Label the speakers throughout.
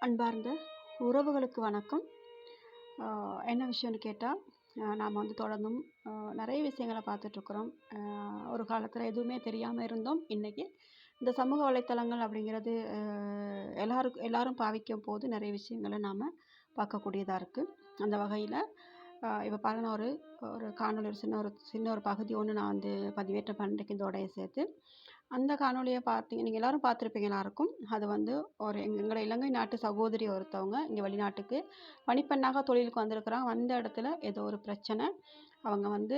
Speaker 1: அன்பார்ந்த உறவுகளுக்கு வணக்கம். என்ன விஷயம்னு கேட்டால், நாம் வந்து தொடர்ந்தும் நிறைய விஷயங்கள பார்த்துட்ருக்குறோம். ஒரு காலத்தில் எதுவுமே தெரியாமல் இருந்தோம். இன்றைக்கி இந்த சமூக வலைத்தளங்கள் அப்படிங்கிறது எல்லாரும் பாவிக்கும்போது நிறைய விஷயங்கள நாம் பார்க்கக்கூடியதா இருக்குது. அந்த வகையில் இப்போ பாருங்க, ஒரு ஒரு காணொளி ஒரு சின்ன ஒரு பகுதி ஒன்று நான் வந்து பதிவேற்றம் பண்ணுறேன் இதோடய சேர்த்து. அந்த காணொளிய நீங்க எல்லாரும் பார்த்துருப்பீங்க எல்லாருக்கும். அது வந்து ஒரு எங்களோட இலங்கை நாட்டு சகோதரி ஒருத்தவங்க இங்கே வெளிநாட்டுக்கு பணிப்பெண்ணாக தொழிலுக்கு வந்திருக்கிறாங்க. வந்த இடத்துல ஏதோ ஒரு பிரச்சனை. அவங்க வந்து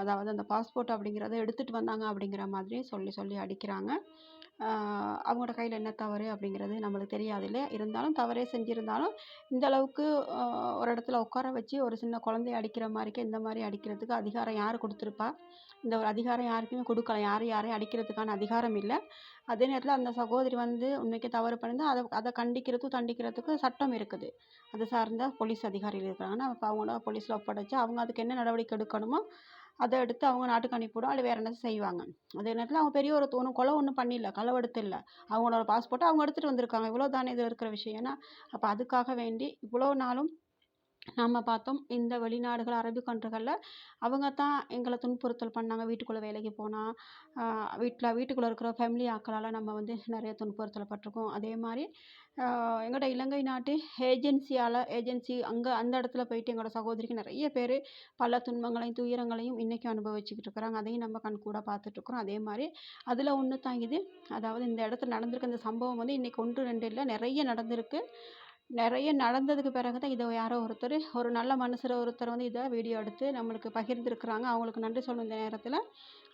Speaker 1: அதாவது அந்த பாஸ்போர்ட் அப்படிங்கிறத எடுத்துகிட்டு வந்தாங்க அப்படிங்கிற மாதிரி சொல்லி சொல்லி அடிக்கிறாங்க. அவங்களோட கையில் என்ன தவறு அப்படிங்கிறது நம்மளுக்கு தெரியாது இல்லையா? இருந்தாலும் தவறே செஞ்சுருந்தாலும் இந்த அளவுக்கு ஒரு இடத்துல உட்கார வச்சு ஒரு சின்ன குழந்தைய அடிக்கிற மாதிரிக்கு இந்த மாதிரி அடிக்கிறதுக்கு அதிகாரம் யார் கொடுத்துருப்பா? இந்த ஒரு அதிகாரம் யாருக்குமே கொடுக்கல. யாரையும் அடிக்கிறதுக்கான அதிகாரம் இல்லை. அதே நேரத்தில் அந்த சகோதரி வந்து உண்மைக்கே தவறு பண்ணியிருந்தா அதை கண்டிக்கிறதுக்கும் தண்டிக்கிறதுக்கும் சட்டம் இருக்குது. அது சார்ந்த போலீஸ் அதிகாரிகள் இருக்கிறாங்கன்னா அப்போ அவங்கள போலீஸில் ஒப்படைச்சு அவங்க அதுக்கு என்ன நடவடிக்கை எடுக்கணுமோ அதை எடுத்து அவங்க நாட்டுக்கு அனுப்பிவிடும். அல்ல வேறு என்ன செய்வாங்க. அதே நேரத்தில் அவங்க பெரிய ஒரு கொலை ஒன்றும் பண்ணிடல, களவெடுத்து இல்லை. அவங்களோட பாஸ்போர்ட்டை அவங்க எடுத்துகிட்டு வந்திருக்காங்க. இவ்வளோ தானே இதில் இருக்கிற விஷயம். ஏன்னா அப்போ அதுக்காக வேண்டி இவ்வளோ நாளும் நம்ம பார்த்தோம், இந்த வெளிநாடுகள் அரபு கண்ட்ரிகளில் அவங்க தான் எங்களை துன்புறுத்தல் பண்ணாங்க. வீட்டுக்குள்ளே வேலைக்கு போனால் வீட்டுக்குள்ளே இருக்கிற ஃபேமிலி ஆக்களால் நம்ம வந்து நிறைய துன்புறுத்தல் பட்டிருக்கோம். அதே மாதிரி எங்களோட இலங்கை நாட்டு ஏஜென்சி அந்த இடத்துல போயிட்டு எங்களோட சகோதரிக்கு நிறைய பேர் பல துன்பங்களையும் துயரங்களையும் இன்றைக்கும் அனுபவிச்சுக்கிட்டு இருக்கிறாங்க. அதையும் நம்ம கண்கூட பார்த்துட்ருக்குறோம். அதே மாதிரி அதில் ஒன்று தான் இது. அதாவது இந்த இடத்துல நடந்திருக்க இந்த சம்பவம் வந்து இன்றைக்கி 1, 2 இல்லை, நிறைய நடந்திருக்கு. நிறைய நடந்ததுக்கு பிறகு தான் இதை யாரோ ஒரு நல்ல மனுஷர் ஒருத்தர் வந்து இதை வீடியோ எடுத்து நம்மளுக்கு பகிர்ந்துருக்குறாங்க. அவங்களுக்கு நன்றி சொல்லணும் இந்த நேரத்தில்.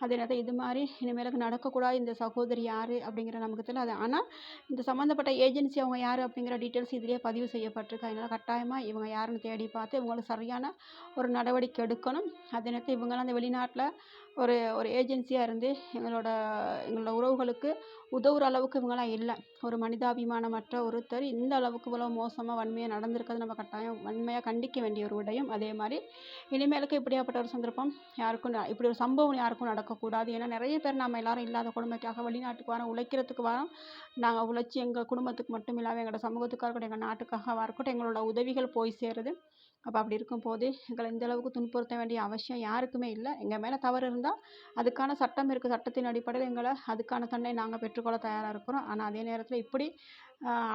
Speaker 1: அதே நேரத்தில் இது மாதிரி இனிமேலுக்கு நடக்கக்கூடாது. இந்த சகோதரி யார் அப்படிங்கிற நமக்கு தெரியல. ஆனால் இந்த சம்மந்தப்பட்ட ஏஜென்சி அவங்க யார் அப்படிங்கிற டீட்டெயில்ஸ் இதிலே பதிவு செய்யப்பட்டிருக்கு. அதனால் கட்டாயமாக இவங்க யாருன்னு தேடி பார்த்து இவங்களுக்கு சரியான ஒரு நடவடிக்கை எடுக்கணும். அதே நேரத்தில் இவங்கெல்லாம் அந்த வெளிநாட்டில் ஒரு ஒரு ஏஜென்சியாக இருந்து எங்களோட உறவுகளுக்கு உதவுற அளவுக்கு இவங்கெல்லாம் இல்லை. ஒரு மனிதாபிமானமற்ற ஒருத்தர் இந்த அளவுக்கு இவ்வளோ மோசமாக வன்மையாக நடந்திருக்கிறது நம்ம கட்டாயம் வன்மையாக கண்டிக்க வேண்டிய ஒரு விடயம். அதே மாதிரி இனிமேலுக்கு இப்படியாப்பட்ட ஒரு சந்தர்ப்பம் இப்படி ஒரு சம்பவம் யாருக்கும் நடக்கக்கூடாது. ஏன்னா நிறைய பேர் நம்ம எல்லாரும் இல்லாத கொடுமைக்காக வெளிநாட்டுக்கு வரோம், உழைக்கிறதுக்கு வரோம். நாங்கள் உழைச்சி எங்கள் குடும்பத்துக்கு மட்டும் இல்லாமல் எங்களோட சமூகத்துக்காக இருக்கட்டும், எங்கள் நாட்டுக்காக இருக்கட்டும், எங்களோட உதவிகள் போய் சேருது. அப்போ அப்படி இருக்கும்போது எங்களை இந்த அளவுக்கு துன்புறுத்த வேண்டிய அவசியம் யாருக்குமே இல்லை. எங்கள் மேலே தவறு இருந்தால் அதுக்கான சட்டம் இருக்குது. சட்டத்தின் அடிப்படையில் எங்களை அதுக்கான தண்டனை நாங்கள் பெற்றுக்கொள்ள தயாராக இருக்கிறோம். ஆனால் அதே நேரத்தில் இப்படி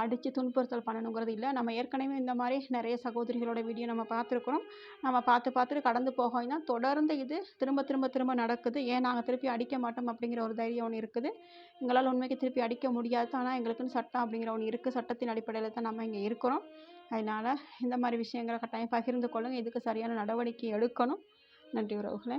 Speaker 1: அடித்து துன்புறுத்தல் பண்ணணுங்கிறது இல்லை. நம்ம ஏற்கனவே இந்த மாதிரி நிறைய சகோதரிகளோட வீடியோ நம்ம பார்த்துருக்குறோம். நம்ம பார்த்துட்டு கடந்து போகோம்னா தொடர்ந்து இது திரும்ப திரும்ப திரும்ப நடக்குது. ஏன் நாங்கள் திருப்பி அடிக்க மாட்டோம் அப்படிங்கிற ஒரு தைரியம் ஒன்று இருக்குது. எங்களால் உண்மைக்கு திருப்பி அடிக்க முடியாது. ஆனால் எங்களுக்குன்னு சட்டம் அப்படிங்கிற ஒன்று இருக்குது. சட்டத்தின் அடிப்படையில் தான் நம்ம இங்கே இருக்கிறோம். அதனால் இந்த மாதிரி விஷயங்களை கட்டாயம் பகிர்ந்து கொள்ளுங்கள். இதுக்கு சரியான நடவடிக்கை எடுக்கணும். நன்றி உறவுகளே.